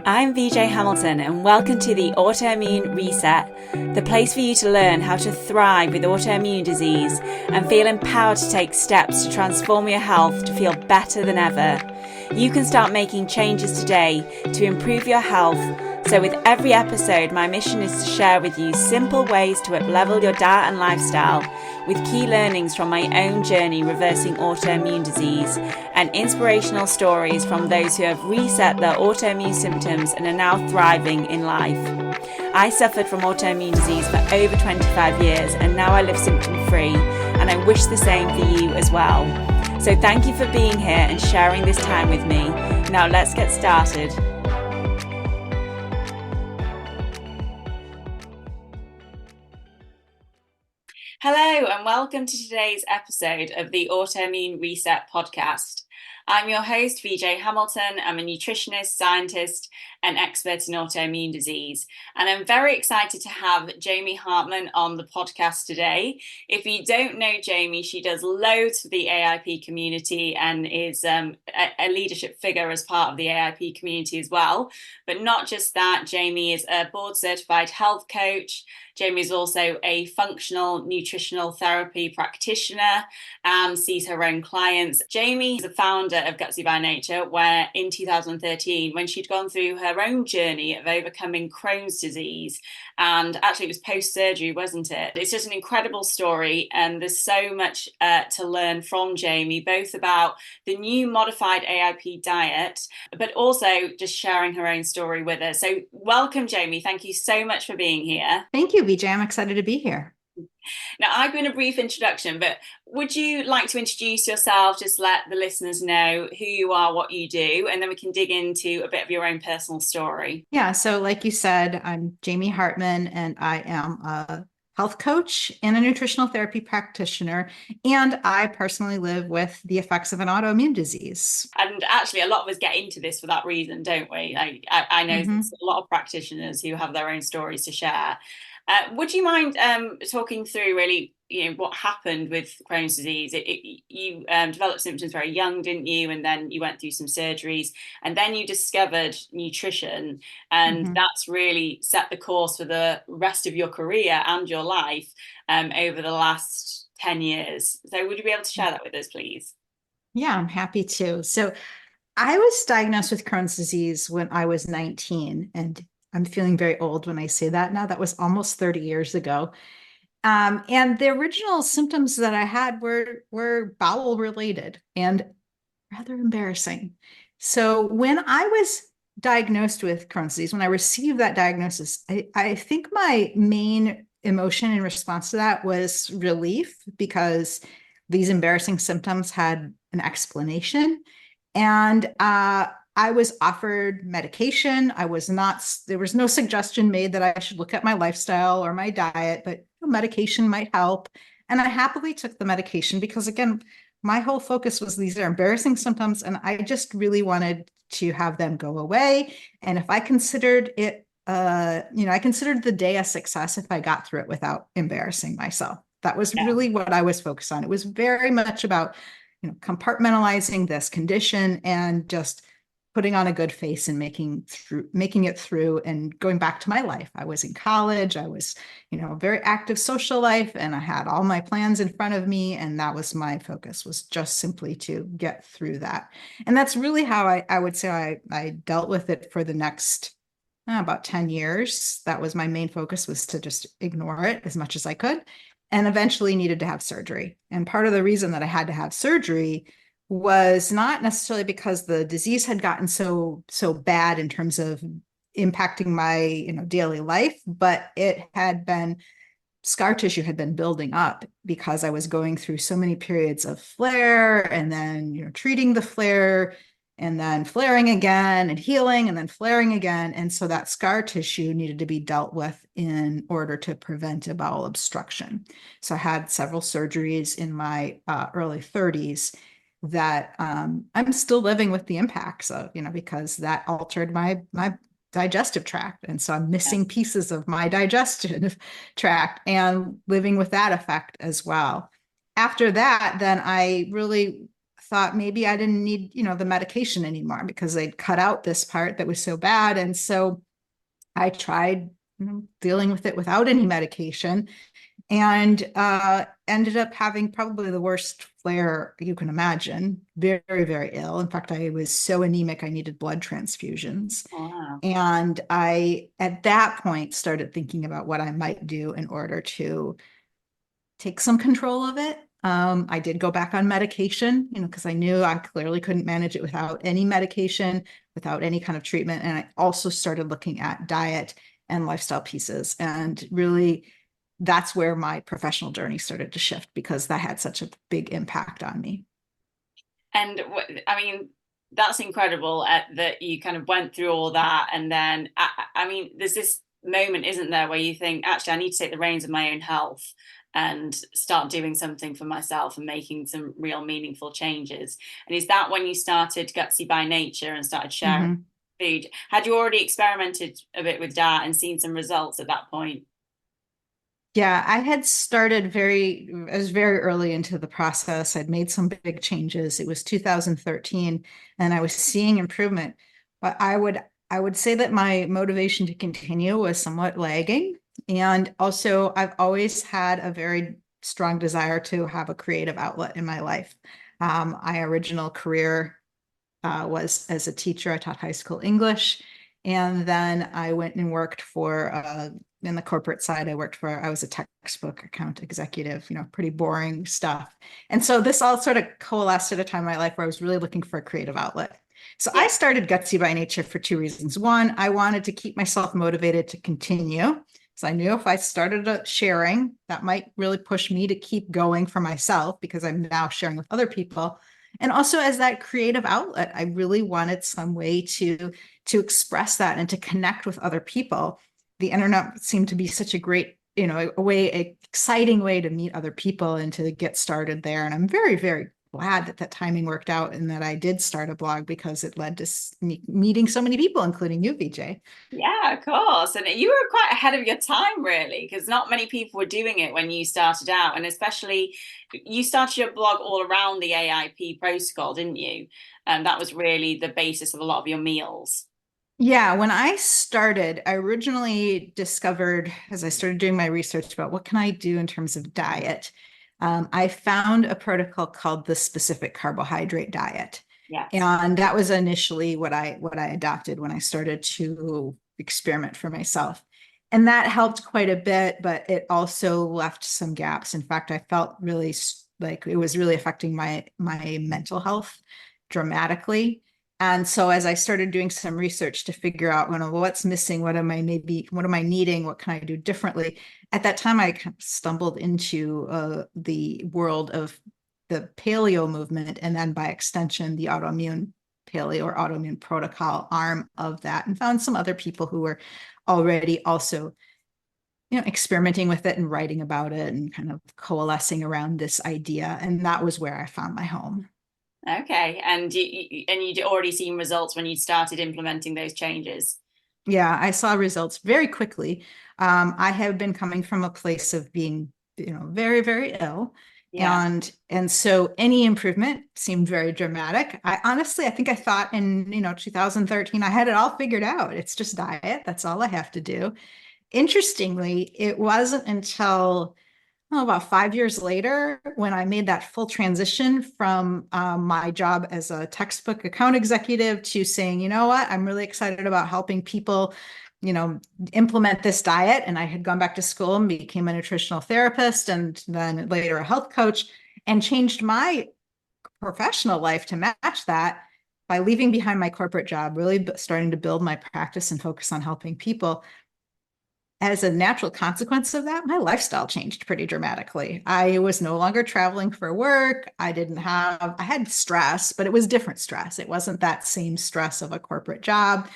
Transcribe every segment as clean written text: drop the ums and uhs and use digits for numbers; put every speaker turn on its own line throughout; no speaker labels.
I'm VJ Hamilton, and welcome to the Autoimmune Reset, the place for you to learn how to thrive with autoimmune disease and feel empowered to take steps to transform your health to feel better than ever. You can start making changes today to improve your health. So with every episode, my mission is to share with you simple ways to up-level your diet and lifestyle, with key learnings from my own journey reversing autoimmune disease and inspirational stories from those who have reset their autoimmune symptoms and are now thriving in life. I suffered from autoimmune disease for over 25 years and now I live symptom-free, and I wish the same for you as well. So thank you for being here and sharing this time with me. Now let's get started. Hello and welcome to today's episode of the Autoimmune Reset podcast. I'm your host, VJ Hamilton. I'm a nutritionist, scientist, and expert in autoimmune disease. And I'm very excited to have Jaime Hartman on the podcast today. If you don't know Jaime, she does loads for the AIP community and is a leadership figure as part of the AIP community as well. But not just that, Jaime is a board certified health coach. Jaime is also a functional nutritional therapy practitioner and sees her own clients. Jaime is the founder of Gutsy By Nature, where in 2013, when she'd gone through her own journey of overcoming Crohn's disease, and actually it was post-surgery, wasn't it? It's just an incredible story, and there's so much to learn from Jaime, both about the new modified AIP diet, but also just sharing her own story with us. So welcome, Jaime. Thank you so much for being here.
Thank you, VJ. I'm excited to be here.
Now, I've given a brief introduction, but would you like to introduce yourself? Just let the listeners know who you are, what you do, and then we can dig into a bit of your own personal story.
Yeah, so like you said, I'm Jaime Hartman, and I am a health coach and a nutritional therapy practitioner, and I personally live with the effects of an autoimmune disease.
And actually, a lot of us get into this for that reason, don't we? I know there's a lot of practitioners who have their own stories to share. Would you mind talking through really, what happened with Crohn's disease? You developed symptoms very young, didn't you? And then you went through some surgeries, and then you discovered nutrition, and that's really set the course for the rest of your career and your life over the last 10 years. So would you be able to share that with us, please?
Yeah, I'm happy to. So I was diagnosed with Crohn's disease when I was 19, and I'm feeling very old when I say that now. That was almost 30 years ago. And the original symptoms that I had were bowel related and rather embarrassing. So when I was diagnosed with Crohn's disease, when I received that diagnosis, I think my main emotion in response to that was relief, because these embarrassing symptoms had an explanation. And I was offered medication. There was no suggestion made that I should look at my lifestyle or my diet, but medication might help. And I happily took the medication because, again, my whole focus was these are embarrassing symptoms, and I just really wanted to have them go away. And if I considered it, I considered the day a success if I got through it without embarrassing myself. That was really what I was focused on. It was very much about, compartmentalizing this condition and just putting on a good face and making it through and going back to my life. I was in college. I was, a very active social life, and I had all my plans in front of me. And that was my focus, was just simply to get through that. And that's really how I would say I dealt with it for the next about 10 years. That was my main focus, was to just ignore it as much as I could, and eventually needed to have surgery. And part of the reason that I had to have surgery was not necessarily because the disease had gotten so bad in terms of impacting my daily life, but it had been, scar tissue had been building up because I was going through so many periods of flare, and then treating the flare, and then flaring again and healing, and then flaring again. And so that scar tissue needed to be dealt with in order to prevent a bowel obstruction. So I had several surgeries in my early 30s that I'm still living with the impacts of, because that altered my digestive tract. And so I'm missing pieces of my digestive tract and living with that effect as well. After that, then I really thought maybe I didn't need, the medication anymore because they'd cut out this part that was so bad. And so I tried dealing with it without any medication and ended up having probably the worst flare you can imagine. Very, very ill. In fact, I was so anemic, I needed blood transfusions.
Wow.
And I, at that point, started thinking about what I might do in order to take some control of it. I did go back on medication, because I knew I clearly couldn't manage it without any medication, without any kind of treatment. And I also started looking at diet and lifestyle pieces. And really, that's where my professional journey started to shift because that had such a big impact on me.
And I mean, that's incredible that you kind of went through all that. And then, I mean, there's this moment, isn't there, where you think, actually, I need to take the reins of my own health and start doing something for myself and making some real meaningful changes. And is that when you started Gutsy by Nature and started sharing
Mm-hmm.
food? Had you already experimented a bit with that and seen some results at that point?
Yeah, I had started I was very early into the process. I'd made some big changes. It was 2013 and I was seeing improvement, but I would say that my motivation to continue was somewhat lagging. And also I've always had a very strong desire to have a creative outlet in my life. My original career was as a teacher. I taught high school English. And then I went and worked in the corporate side, I was a textbook account executive, pretty boring stuff. And so this all sort of coalesced at a time in my life where I was really looking for a creative outlet. So I
Yeah.
started Gutsy by Nature for two reasons. One, I wanted to keep myself motivated to continue. So I knew if I started sharing, that might really push me to keep going for myself because I'm now sharing with other people. And also as that creative outlet, I really wanted some way to express that and to connect with other people. The internet seemed to be such a great, exciting way to meet other people and to get started there. And I'm very, very glad that timing worked out and that I did start a blog because it led to meeting so many people, including you, VJ.
Yeah, of course. And you were quite ahead of your time, really, because not many people were doing it when you started out. And especially, you started your blog all around the AIP protocol, didn't you? And that was really the basis of a lot of your meals.
Yeah, when I started, I originally discovered as I started doing my research about what can I do in terms of diet, I found a protocol called the specific carbohydrate diet.
Yes.
And that was initially what I adopted when I started to experiment for myself. And that helped quite a bit, but it also left some gaps. In fact, I felt really like it was really affecting my mental health dramatically. And so as I started doing some research to figure out, well, what's missing, what am I needing, what can I do differently? At that time, I kind of stumbled into the world of the paleo movement, and then by extension, the autoimmune paleo or autoimmune protocol arm of that, and found some other people who were already also, experimenting with it and writing about it and kind of coalescing around this idea. And that was where I found my home.
Okay. And you'd already seen results when you started implementing those changes.
Yeah, I saw results very quickly. I have been coming from a place of being, very, very ill.
Yeah.
And so any improvement seemed very dramatic. I think I thought in, 2013, I had it all figured out. It's just diet. That's all I have to do. Interestingly, it wasn't until about 5 years later when I made that full transition from my job as a textbook account executive to saying, you know what, I'm really excited about helping people, you know, implement this diet. And I had gone back to school and became a nutritional therapist and then later a health coach and changed my professional life to match that by leaving behind my corporate job, really starting to build my practice and focus on helping people. As a natural consequence of that, my lifestyle changed pretty dramatically. I was no longer traveling for work. I had stress, but it was different stress. It wasn't that same stress of a corporate job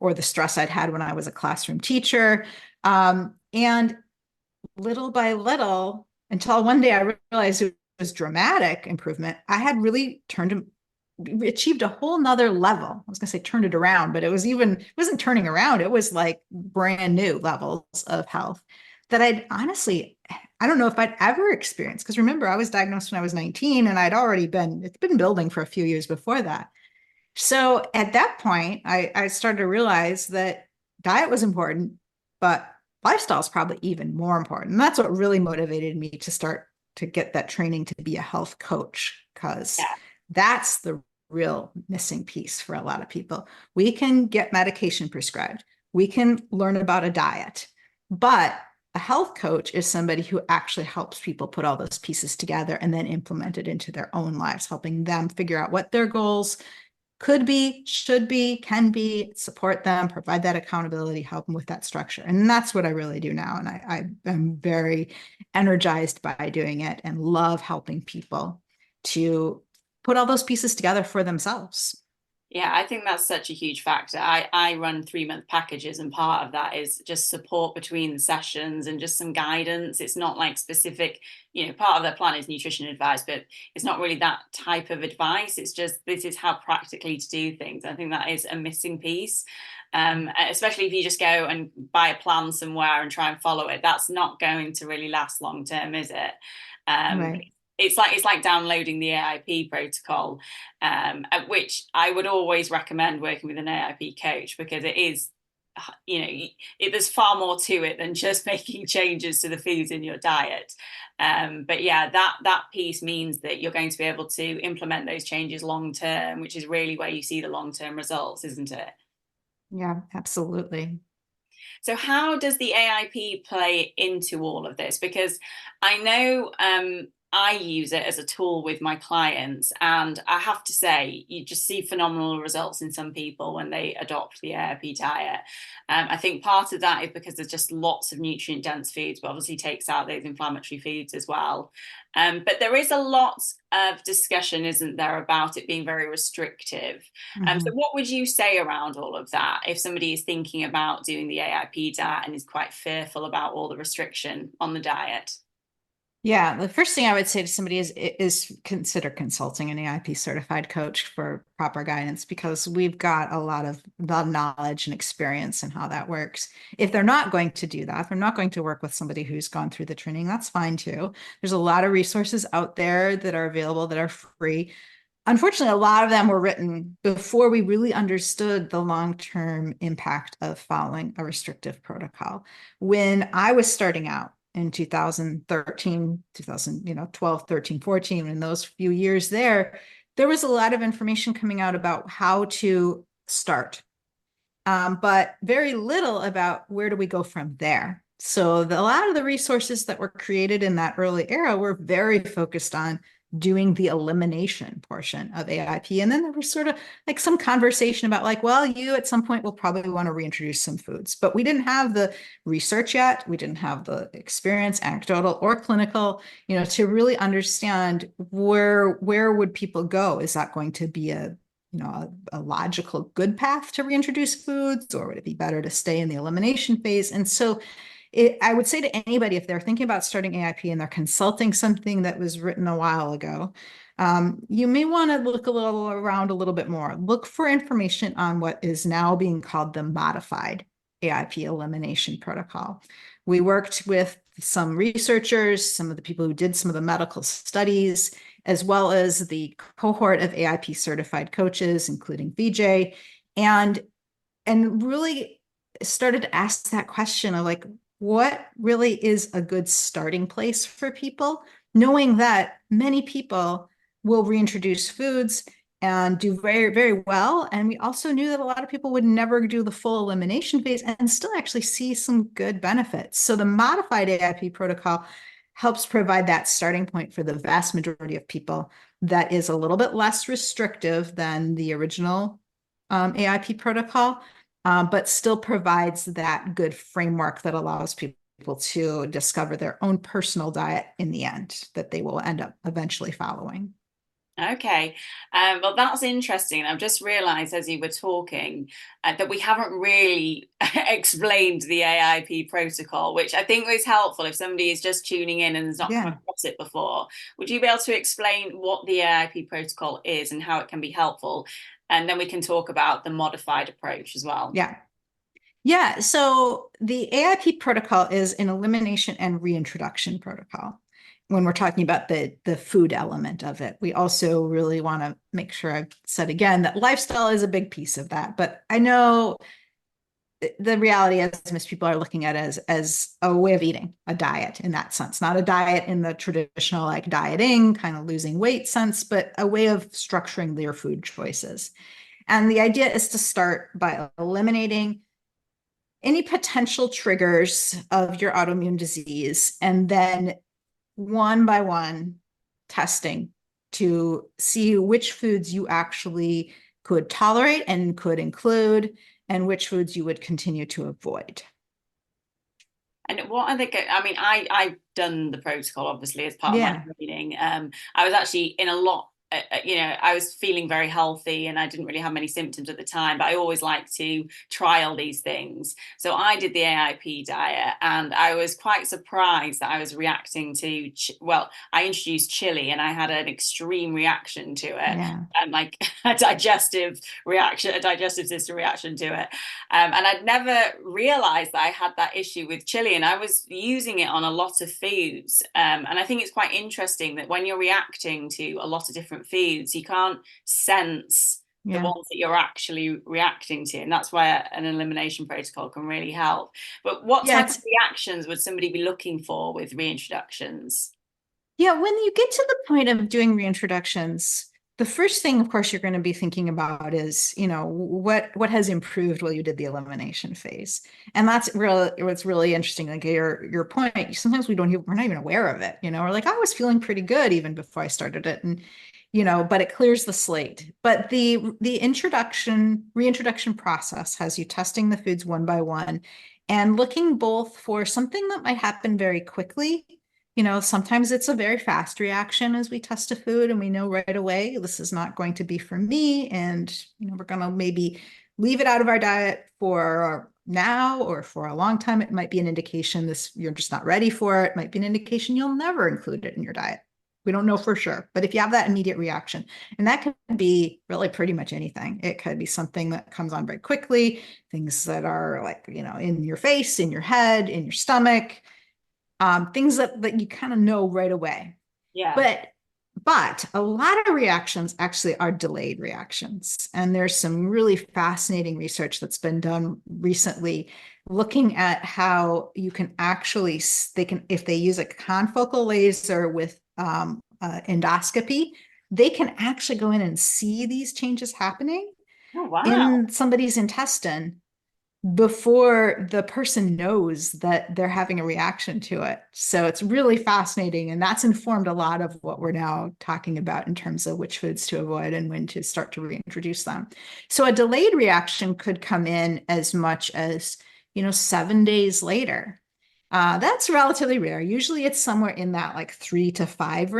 or the stress I'd had when I was a classroom teacher. And little by little, until one day I realized it was dramatic improvement, I had really achieved a whole nother level. I was going to say turned it around, but it wasn't turning around. It was like brand new levels of health that I don't know if I'd ever experienced. Because remember, I was diagnosed when I was 19 and it's been building for a few years before that. So at that point, I started to realize that diet was important, but lifestyle is probably even more important. And that's what really motivated me to start to get that training to be a health coach, because
Yeah.
that's the real missing piece for a lot of people. We can get medication prescribed, we can learn about a diet, but a health coach is somebody who actually helps people put all those pieces together and then implement it into their own lives, helping them figure out what their goals could be, should be, can be, support them, provide that accountability, help them with that structure. And that's what I really do now. And I am very energized by doing it and love helping people to put all those pieces together for themselves.
Yeah, I think that's such a huge factor. I run 3 month packages, and part of that is just support between the sessions and just some guidance. It's not like specific, part of their plan is nutrition advice, but it's not really that type of advice. It's just this is how practically to do things. I think that is a missing piece. Especially if you just go and buy a plan somewhere and try and follow it, that's not going to really last long term, is it? Um,
Right.
it's like downloading the AIP protocol, at which I would always recommend working with an AIP coach, because it is, there's far more to it than just making changes to the foods in your diet. But yeah, that piece means that you're going to be able to implement those changes long term, which is really where you see the long term results, isn't it?
Yeah, absolutely.
So, how does the AIP play into all of this? Because I know I use it as a tool with my clients, and I have to say, you just see phenomenal results in some people when they adopt the AIP diet. I think part of that is because there's just lots of nutrient dense foods, but obviously takes out those inflammatory foods as well. But there is a lot of discussion, isn't there, about it being very restrictive. So
Mhm.
what would you say around all of that if somebody is thinking about doing the AIP diet and is quite fearful about all the restriction on the diet?
Yeah, the first thing I would say to somebody is consider consulting an AIP certified coach for proper guidance, because we've got a lot of the knowledge and experience in how that works. If they're not going to do that, if they're not going to work with somebody who's gone through the training, that's fine too. There's a lot of resources out there that are available that are free. Unfortunately, a lot of them were written before we really understood the long-term impact of following a restrictive protocol. When I was starting out in 2013, 12, 13, 14, in those few years there was a lot of information coming out about how to start, but very little about where do we go from there. So a lot of the resources that were created in that early era were very focused on doing the elimination portion of AIP. And then there was sort of like some conversation about like, well, you at some point will probably want to reintroduce some foods, but we didn't have the research yet. We didn't have the experience, anecdotal or clinical, to really understand where would people go? Is that going to be a logical good path to reintroduce foods, or would it be better to stay in the elimination phase? And so I would say to anybody, if they're thinking about starting AIP and they're consulting something that was written a while ago, you may want to look around a little bit more. Look for information on what is now being called the modified AIP elimination protocol. We worked with some researchers, some of the people who did some of the medical studies, as well as the cohort of AIP certified coaches, including VJ, and really started to ask that question of like, what really is a good starting place for people, knowing that many people will reintroduce foods and do very, very well. And we also knew that a lot of people would never do the full elimination phase and still actually see some good benefits. So the modified AIP protocol helps provide that starting point for the vast majority of people that is a little bit less restrictive than the original AIP protocol, but still provides that good framework that allows people to discover their own personal diet in the end that they will end up eventually following.
Okay. Well, that's interesting. I've just realized as you were talking that we haven't really explained the AIP protocol, which I think was helpful if somebody is just tuning in and has not come
Yeah.
across it before. Would you be able to explain what the AIP protocol is and how it can be helpful? And then we can talk about the modified approach as well.
Yeah. Yeah, so the AIP protocol is an elimination and reintroduction protocol. When we're talking about the food element of it, we also really want to make sure I've said again that lifestyle is a big piece of that. But I know the reality is most people are looking at it as a way of eating, a diet in that sense, not a diet in the traditional like dieting, kind of losing weight sense, but a way of structuring their food choices. And the idea is to start by eliminating any potential triggers of your autoimmune disease, and then one by one testing to see which foods you actually could tolerate and could include, and which foods you would continue to avoid.
And what are I mean, I've done the protocol obviously as part of my
Yeah.
training. I was actually in a lot. I was feeling very healthy and I didn't really have many symptoms at the time, but I always like to trial these things. So I did the AIP diet and I was quite surprised that I was reacting to, well, I introduced chili and I had an extreme reaction to it,
Yeah.
like a digestive reaction, a digestive system reaction to it. And I'd never realized that I had that issue with chili, and I was using it on a lot of foods. And I think it's quite interesting that when you're reacting to a lot of different foods, you can't sense the
Yeah.
ones that you're actually reacting to. And that's where an elimination protocol can really help. But what
Yeah.
type of
It's
reactions would somebody be looking for with reintroductions?
Yeah, when you get to the point of doing reintroductions, the first thing, of course, you're going to be thinking about is, what has improved while you did the elimination phase. And that's really what's really interesting. Like your point, sometimes we're not even aware of it. We're like, I was feeling pretty good even before I started it. And, but it clears the slate. But the reintroduction process has you testing the foods one by one and looking both for something that might happen very quickly. Sometimes it's a very fast reaction as we test a food and we know right away this is not going to be for me. And, we're going to maybe leave it out of our diet for now or for a long time. It might be an indication you're just not ready for it. It might be an indication you'll never include it in your diet. We don't know for sure. But if you have that immediate reaction, and that could be really pretty much anything, it could be something that comes on very quickly, things that are like, in your face, in your head, in your stomach, things that you kind of know right away.
Yeah.
But a lot of reactions actually are delayed reactions. And there's some really fascinating research that's been done recently looking at how you can actually, if they use a confocal laser with endoscopy, they can actually go in and see these changes happening
Oh, wow.
in somebody's intestine before the person knows that they're having a reaction to it. So it's really fascinating. And that's informed a lot of what we're now talking about in terms of which foods to avoid and when to start to reintroduce them. So a delayed reaction could come in as much as, 7 days later. That's relatively rare. Usually it's somewhere in that like 3 to 5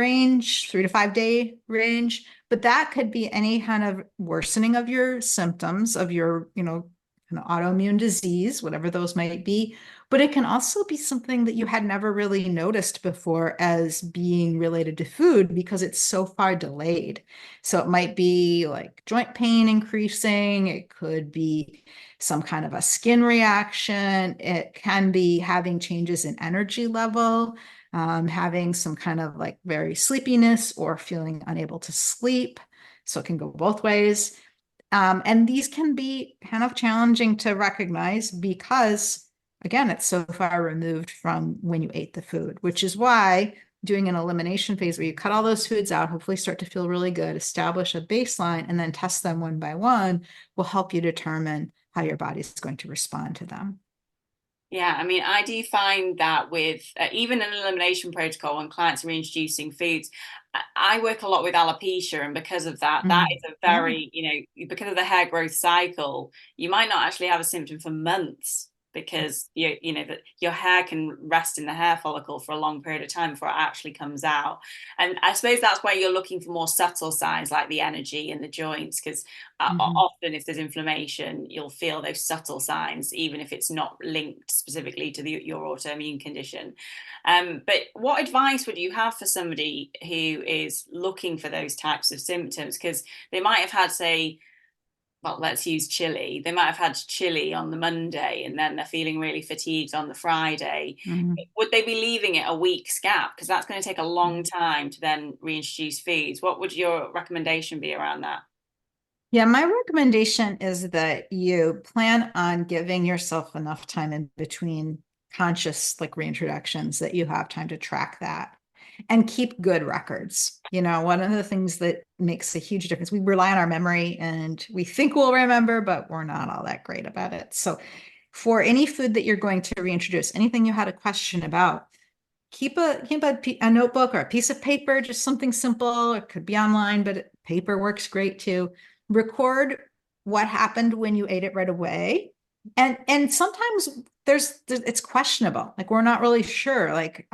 day range. But that could be any kind of worsening of your symptoms of your, an autoimmune disease, whatever those might be. But it can also be something that you had never really noticed before as being related to food because it's so far delayed. So it might be like joint pain increasing, it could be some kind of a skin reaction, it can be having changes in energy level. Having some kind of like very sleepiness or feeling unable to sleep. So it can go both ways. And these can be kind of challenging to recognize because, again, it's so far removed from when you ate the food, which is why doing an elimination phase where you cut all those foods out, hopefully start to feel really good, establish a baseline, and then test them one by one will help you determine how your body is going to respond to them.
Yeah, I mean, I do find that with even an elimination protocol when clients are reintroducing foods, I work a lot with alopecia, and because of that, that
Mm.
is a
Yeah.
very, because of the hair growth cycle, you might not actually have a symptom for months because that your hair can rest in the hair follicle for a long period of time before it actually comes out. And I suppose that's where you're looking for more subtle signs like the energy in the joints, because
Mhm.
often if there's inflammation, you'll feel those subtle signs, even if it's not linked specifically to your autoimmune condition. But what advice would you have for somebody who is looking for those types of symptoms? Because they might have had, say, well, let's use chili. They might have had chili on the Monday and then they're feeling really fatigued on the Friday.
Mhm.
Would they be leaving it a week's gap? Because that's going to take a long time to then reintroduce foods. What would your recommendation be around that?
Yeah, my recommendation is that you plan on giving yourself enough time in between conscious like reintroductions that you have time to track that and keep good records. One of the things that makes a huge difference, we rely on our memory and we think we'll remember, but we're not all that great about it. So for any food that you're going to reintroduce, anything you had a question about, keep a notebook or a piece of paper, just something simple. It could be online, but paper works great too. Record what happened when you ate it right away. And sometimes there's it's questionable. Like we're not really sure. Like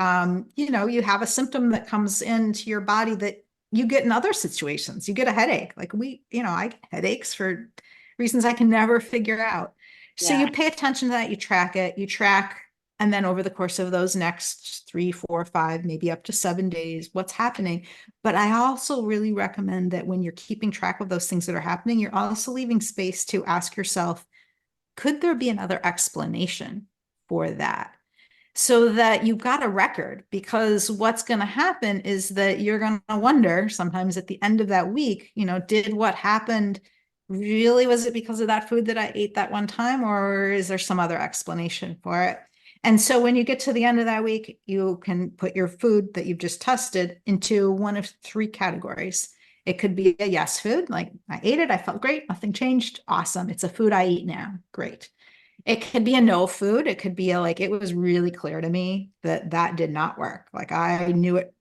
you have a symptom that comes into your body that you get in other situations. You get a headache. Like I get headaches for reasons I can never figure out. So
Yeah.
you pay attention to that, you track it, you track, and then over the course of those next 3, 4, 5, maybe up to 7 days, what's happening. But I also really recommend that when you're keeping track of those things that are happening, you're also leaving space to ask yourself, could there be another explanation for that? So that you've got a record, because what's going to happen is that you're going to wonder sometimes at the end of that week, did what happened really, was it because of that food that I ate that one time, or is there some other explanation for it? And so when you get to the end of that week, you can put your food that you've just tested into one of three categories. It could be a yes food, like I ate it, I felt great, nothing changed. Awesome. It's a food I eat now. Great. It could be a no food. It could be like, it was really clear to me that that did not work. Like I knew it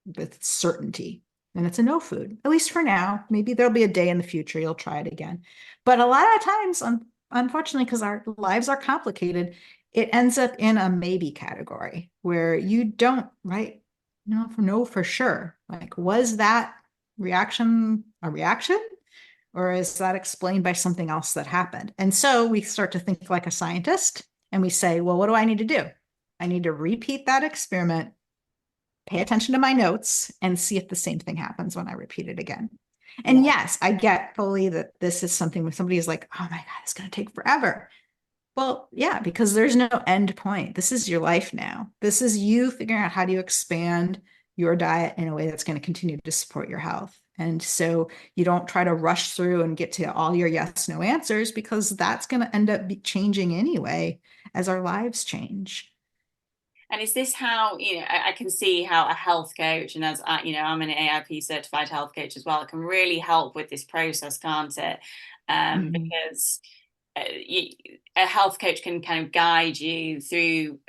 with certainty. And it's a no food, at least for now. Maybe there'll be a day in the future you'll try it again. But a lot of times, unfortunately, because our lives are complicated, it ends up in a maybe category where you don't, right? Know for sure. Like, was that reaction a reaction? Or is that explained by something else that happened? And so we start to think like a scientist and we say, well, what do I need to do? I need to repeat that experiment, pay attention to my notes, and see if the same thing happens when I repeat it again. And
Yeah.
yes, I get fully that this is something where somebody is like, oh my God, it's going to take forever. Well, yeah, because there's no end point. This is your life now. This is you figuring out how do you expand your diet in a way that's going to continue to support your health. And so you don't try to rush through and get to all your yes, no answers, because that's going to end up changing anyway as our lives change.
And is this how, I can see how a health coach, and as I'm an AIP certified health coach as well, it can really help with this process, can't it?
Mhm.
Because you, a health coach can kind of guide you through,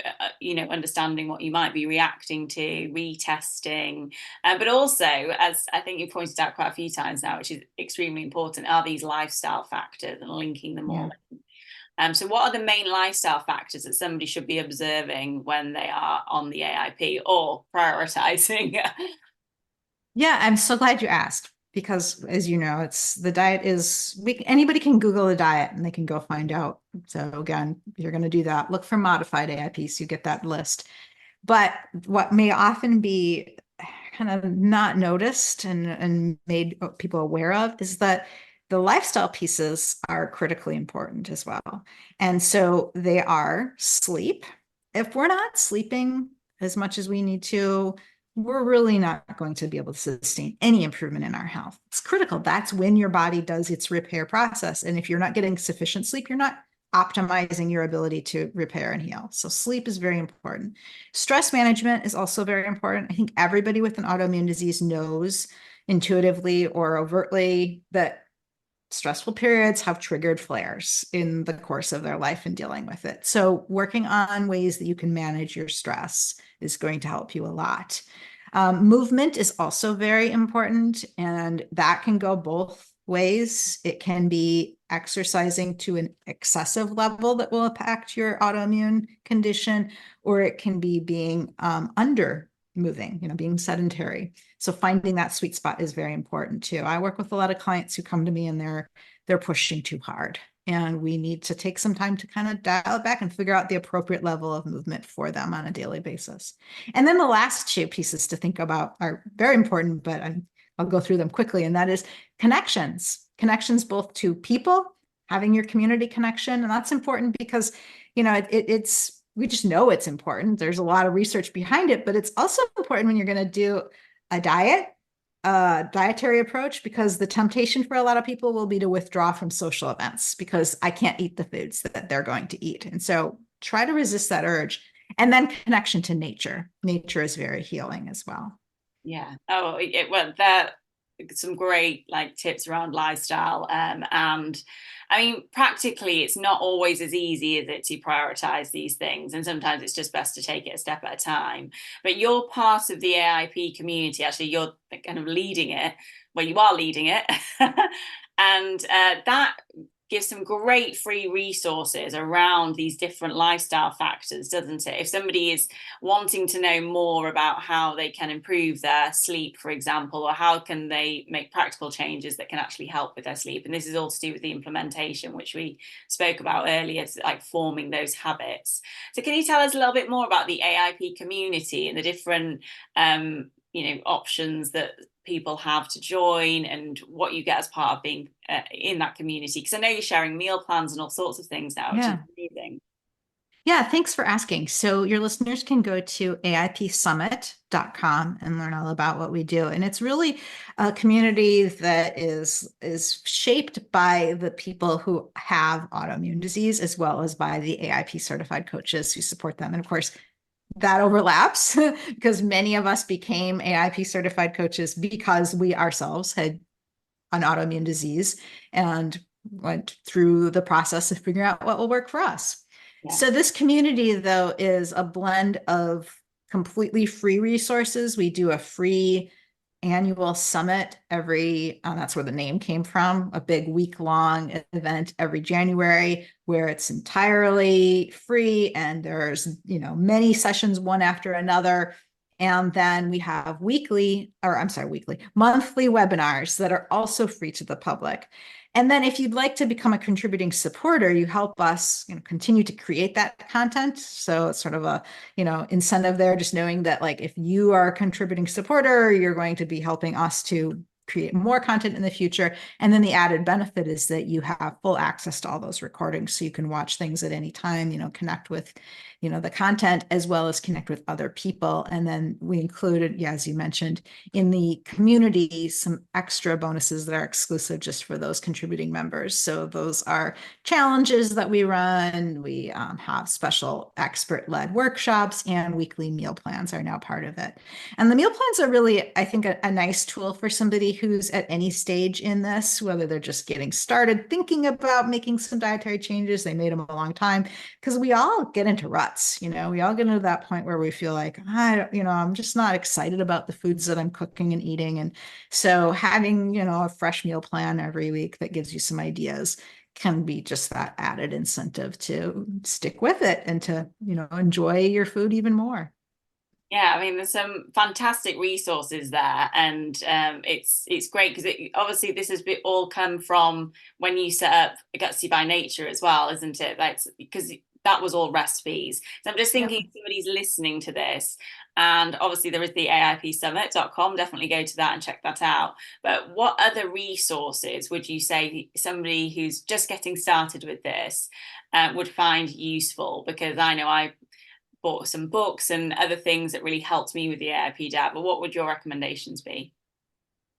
understanding what you might be reacting to, retesting, but also, as I think you pointed out quite a few times now, which is extremely important, are these lifestyle factors and linking them all.
Yeah.
So what are the main lifestyle factors that somebody should be observing when they are on the AIP or prioritizing?
Yeah, I'm so glad you asked because as you know, it's the diet is anybody can Google a diet and they can go find out. So again, if you're going to do that, look for modified AIP so you get that list. But what may often be kind of not noticed and made people aware of is that the lifestyle pieces are critically important as well. And so they are sleep. If we're not sleeping as much as we need to, we're really not going to be able to sustain any improvement in our health. It's critical. That's when your body does its repair process. And if you're not getting sufficient sleep, you're not optimizing your ability to repair and heal. So sleep is very important. Stress management is also very important. I think everybody with an autoimmune disease knows intuitively or overtly that stressful periods have triggered flares in the course of their life and dealing with it. So working on ways that you can manage your stress is going to help you a lot. Movement is also very important, and that can go both ways. It can be exercising to an excessive level that will impact your autoimmune condition, or it can be being under moving, being sedentary. So finding that sweet spot is very important too. I work with a lot of clients who come to me and they're pushing too hard. And we need to take some time to kind of dial it back and figure out the appropriate level of movement for them on a daily basis. And then the last two pieces to think about are very important, but I'll go through them quickly. And that is connections. connections both to people, having your community connection. And that's important because, it's, we just know it's important. There's a lot of research behind it, but it's also important when you're going to do a dietary approach, because the temptation for a lot of people will be to withdraw from social events because I can't eat the foods that they're going to eat. And so try to resist that urge. And then connection to nature. Nature is very healing as well.
Yeah. Oh, well, that some great like tips around lifestyle. And I mean, practically, it's not always as easy, is it, to prioritize these things? And sometimes it's just best to take it a step at a time. But you're part of the AIP community. Actually, you're kind of leading it. Well, you are leading it. And that gives some great free resources around these different lifestyle factors, doesn't it? If somebody is wanting to know more about how they can improve their sleep, for example, or how can they make practical changes that can actually help with their sleep. And this is all to do with the implementation, which we spoke about earlier, like forming those habits. So can you tell us a little bit more about the AIP community and the different options that people have to join and what you get as part of being in that community? Because I know you're sharing meal plans and all sorts of things now, which is
Yeah.
amazing.
Yeah, thanks for asking. So your listeners can go to aipsummit.com and learn all about what we do. And it's really a community that is shaped by the people who have autoimmune disease, as well as by the AIP certified coaches who support them. And of course, that overlaps because many of us became AIP certified coaches because we ourselves had an autoimmune disease and went through the process of figuring out what will work for us.
Yeah.
So this community, though, is a blend of completely free resources. We do a free annual summit that's where the name came from, a big week-long event every January where it's entirely free and there's, many sessions one after another. And then we have monthly webinars that are also free to the public. And then if you'd like to become a contributing supporter, you help us, continue to create that content. So it's sort of a, incentive there, just knowing that like if you are a contributing supporter, you're going to be helping us to create more content in the future. And then the added benefit is that you have full access to all those recordings. So you can watch things at any time, connect with, the content as well as connect with other people. And then we included, as you mentioned, in the community, some extra bonuses that are exclusive just for those contributing members. So those are challenges that we run. We have special expert-led workshops, and weekly meal plans are now part of it. And the meal plans are really, I think, a nice tool for somebody who's at any stage in this, whether they're just getting started thinking about making some dietary changes, they made them a long time, because we all get into ruts. We all get into that point where we feel like, I'm just not excited about the foods that I'm cooking and eating. And so having, a fresh meal plan every week that gives you some ideas can be just that added incentive to stick with it and to, enjoy your food even more.
Yeah, I mean, there's some fantastic resources there, and it's great because obviously this has all come from when you set up Gutsy by Nature as well, isn't it? Like, because that was all recipes. So I'm just thinking,
Yep.
if somebody's listening to this, and obviously there is the AIPsummit.com, definitely go to that and check that out. But what other resources would you say somebody who's just getting started with this would find useful? Because I know I bought some books and other things that really helped me with the AIP diet, but what would your recommendations be?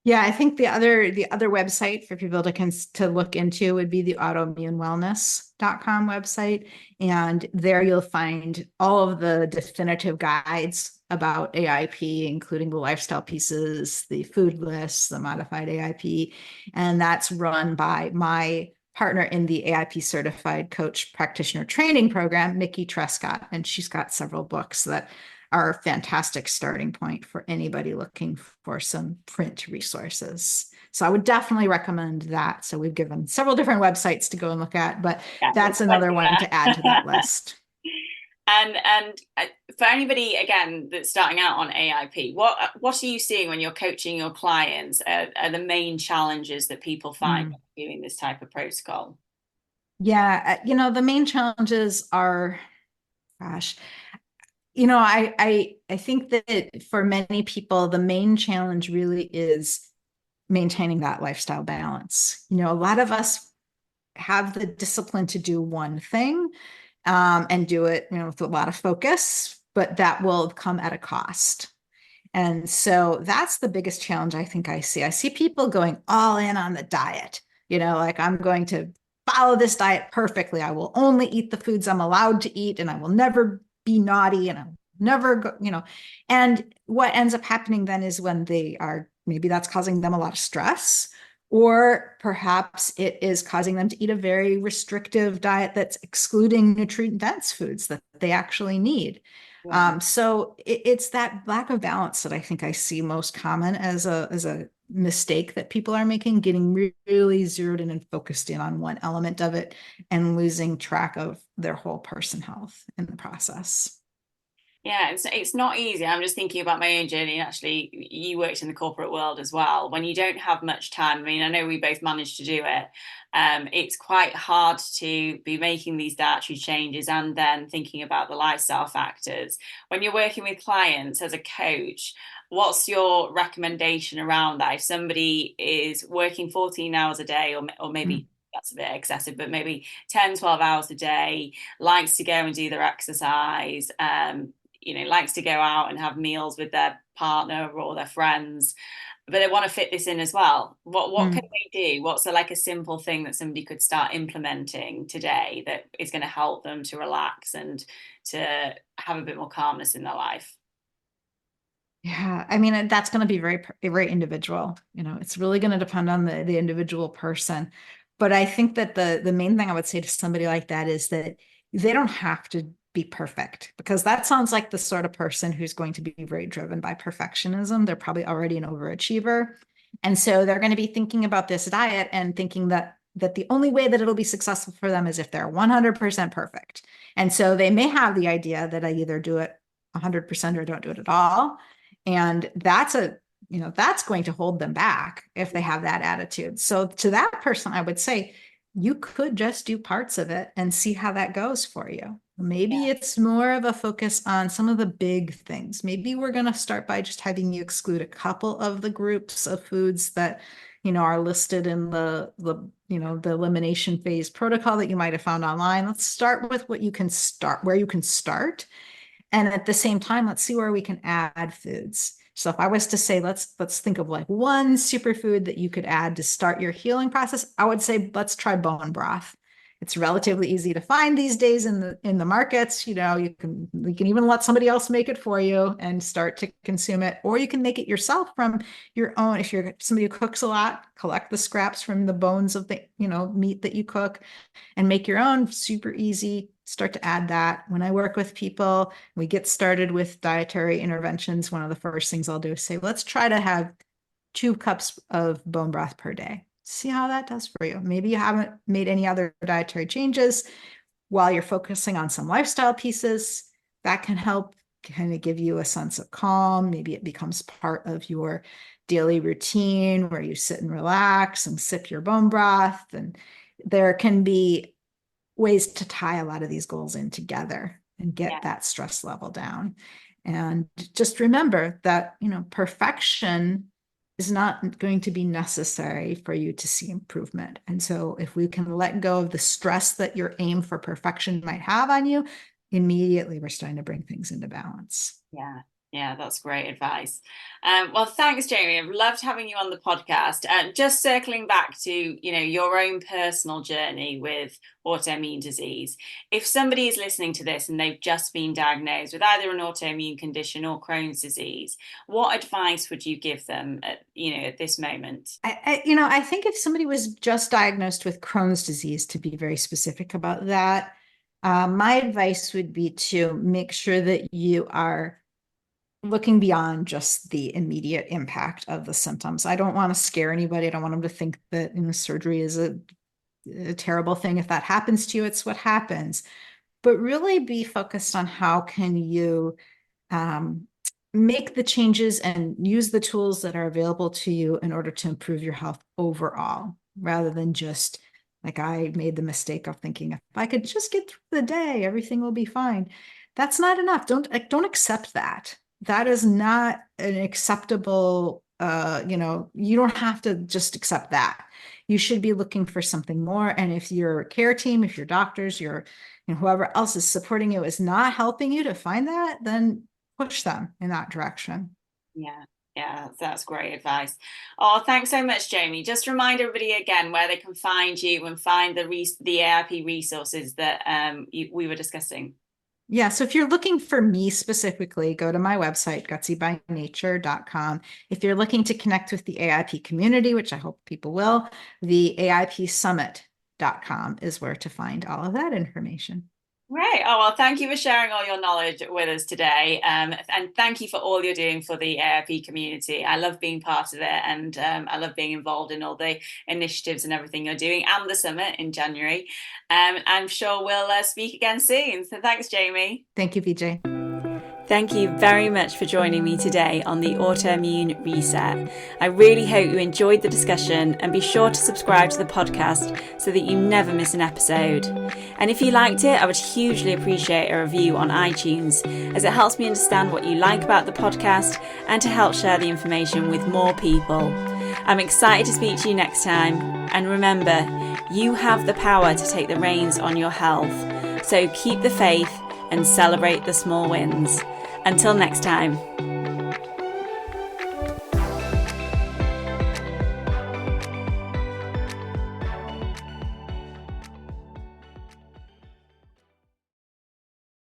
Yeah, I think the other website for people to look into would be the autoimmunewellness.com website. And there you'll find all of the definitive guides about AIP, including the lifestyle pieces, the food lists, the modified AIP. And that's run by my partner in the AIP certified coach practitioner training program, Mickey Trescott. And she's got several books that are a fantastic starting point for anybody looking for some print resources. So I would definitely recommend that. So we've given several different websites to go and look at, but
Yeah,
that's another one to add to that list.
And for anybody again that's starting out on AIP, what are you seeing when you're coaching your clients? Are the main challenges that people find doing this type of protocol?
Yeah, the main challenges are, gosh, I think that for many people, the main challenge really is maintaining that lifestyle balance. A lot of us have the discipline to do one thing, and do it, with a lot of focus, but that will come at a cost. And so that's the biggest challenge I think I see. I see people going all in on the diet, like I'm going to follow this diet perfectly. I will only eat the foods I'm allowed to eat, and I will never be naughty, and I'll never go. And what ends up happening then is when they are, maybe that's causing them a lot of stress, or perhaps it is causing them to eat a very restrictive diet that's excluding nutrient dense foods that they actually need.
Yeah.
So it's that lack of balance that I think I see most common as a mistake that people are making, getting really zeroed in and focused in on one element of it and losing track of their whole person health in the process.
Yeah, it's not easy. I'm just thinking about my own journey. And actually, you worked in the corporate world as well. When you don't have much time, I mean, I know we both managed to do it. It's quite hard to be making these dietary changes and then thinking about the lifestyle factors. When you're working with clients as a coach, what's your recommendation around that? If somebody is working 14 hours a day, or
Mm.
maybe that's a bit excessive, but maybe 10, 12 hours a day, likes to go and do their exercise, likes to go out and have meals with their partner or their friends, but they want to fit this in as well. What can
Mm.
they do? What's a simple thing that somebody could start implementing today that is going to help them to relax and to have a bit more calmness in their life?
Yeah, I mean, that's going to be very individual. It's really going to depend on the individual person. But I think that the main thing I would say to somebody like that is that they don't have to be perfect, because that sounds like the sort of person who's going to be very driven by perfectionism. They're probably already an overachiever. And so they're going to be thinking about this diet and thinking that the only way that it'll be successful for them is if they're 100% perfect. And so they may have the idea that I either do it 100% or don't do it at all. And that's going to hold them back if they have that attitude. So to that person, I would say you could just do parts of it and see how that goes for you. Maybe
Yeah,
it's more of a focus on some of the big things. Maybe we're going to start by just having you exclude a couple of the groups of foods that, are listed in the elimination phase protocol that you might have found online. Let's start with where you can start. And at the same time, let's see where we can add foods. So if I was to say, let's think of like one superfood that you could add to start your healing process, I would say, let's try bone broth. It's relatively easy to find these days in the markets. You can even let somebody else make it for you and start to consume it, or you can make it yourself from your own. If you're somebody who cooks a lot, collect the scraps from the bones of the meat that you cook and make your own. Super easy. Start to add that. When I work with people, we get started with dietary interventions. One of the first things I'll do is say, let's try to have 2 cups of bone broth per day. See how that does for you. Maybe you haven't made any other dietary changes while you're focusing on some lifestyle pieces. That can help kind of give you a sense of calm. Maybe it becomes part of your daily routine where you sit and relax and sip your bone broth. And there can be ways to tie a lot of these goals in together and get
yeah,
that stress level down. And just remember that, perfection is not going to be necessary for you to see improvement. And so if we can let go of the stress that your aim for perfection might have on you, immediately we're starting to bring things into balance.
yeah. Yeah, that's great advice. Well, thanks, Jamie. I've loved having you on the podcast. Just circling back to, your own personal journey with autoimmune disease. If somebody is listening to this and they've just been diagnosed with either an autoimmune condition or Crohn's disease, what advice would you give them at this moment?
I think if somebody was just diagnosed with Crohn's disease, to be very specific about that, my advice would be to make sure that you are looking beyond just the immediate impact of the symptoms. I don't want to scare anybody. I don't want them to think that surgery is a terrible thing. If that happens to you, it's what happens. But really be focused on how can you um, make the changes and use the tools that are available to you in order to improve your health overall, rather than just like I made the mistake of thinking if I could just get through the day, everything will be fine. That's not enough. Don't accept that. That is not an acceptable You don't have to just accept that. You should be looking for something more. And if your care team, if your doctors, whoever else is supporting you is not helping you to find that, then push them in that direction.
Yeah. Yeah, that's great advice. Oh, thanks so much, Jamie. Just remind everybody again where they can find you and find the AIP resources that we were discussing.
Yeah, so if you're looking for me specifically, go to my website, gutsybynature.com. If you're looking to connect with the AIP community, which I hope people will, the AIPsummit.com is where to find all of that information.
Great. Oh, well, thank you for sharing all your knowledge with us today. And thank you for all you're doing for the AIP community. I love being part of it, and I love being involved in all the initiatives and everything you're doing, and the summit in January. I'm sure we'll speak again soon. So thanks, Jamie.
Thank you, VJ.
Thank you very much for joining me today on the Autoimmune Reset. I really hope you enjoyed the discussion, and be sure to subscribe to the podcast so that you never miss an episode. And if you liked it, I would hugely appreciate a review on iTunes, as it helps me understand what you like about the podcast and to help share the information with more people. I'm excited to speak to you next time, and remember, you have the power to take the reins on your health. So keep the faith and celebrate the small wins. Until next time.